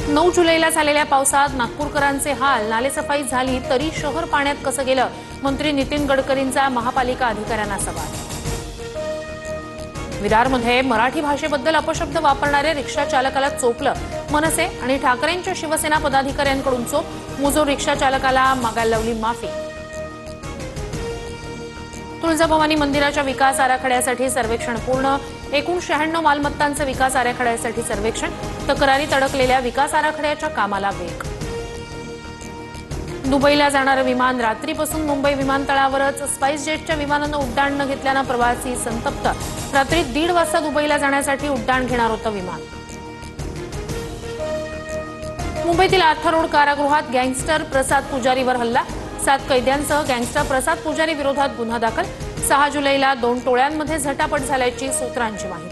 9 जुलैला झालेल्या पावसात नागपूरकरांचे हाल, नालेसफाई झाली तरी शहर पाण्यात कसं गेलं? मंत्री नितीन गडकरींचा महापालिका अधिकाऱ्यांना सवाल। विरारमध्ये मराठी भाषेबद्दल अपशब्द वापरणाऱ्या रिक्षा चालकाला चोपलं। मनसे आणि ठाकरेंच्या शिवसेना पदाधिकाऱ्यांकडून चोप, मुजोर रिक्षा चालकाला मागायला लावली माफी। तुळजाभवानी मंदिराच्या विकास आराखड्यासाठी सर्वेक्षण पूर्ण, एकूण 96 मालमत्तांचे विकास आराखड्यासाठी सर्वेक्षण, तक्रारीत अडकलेल्या विकास आराखड्याच्या कामाला वेग। दुबईला जाणारं विमान रात्रीपासून मुंबई विमानतळावरच, स्पाइस जेटच्या विमानानं उड्डाण न घेतल्यानं प्रवासी संतप्त। रात्री 1:30 वाजता दुबईला जाण्यासाठी उड्डाण घेणार होतं विमान। मुंबईतील आर्थर रोड कारागृहात गँगस्टर प्रसाद पुजारीवर हल्ला, 7 कैद्यांसह गँगस्टर प्रसाद पुजारी विरोधात गुन्हा दाखल। 6 जुलैला 2 टोळ्यांमध्ये झटापट झाल्याची सूत्रांची माहिती।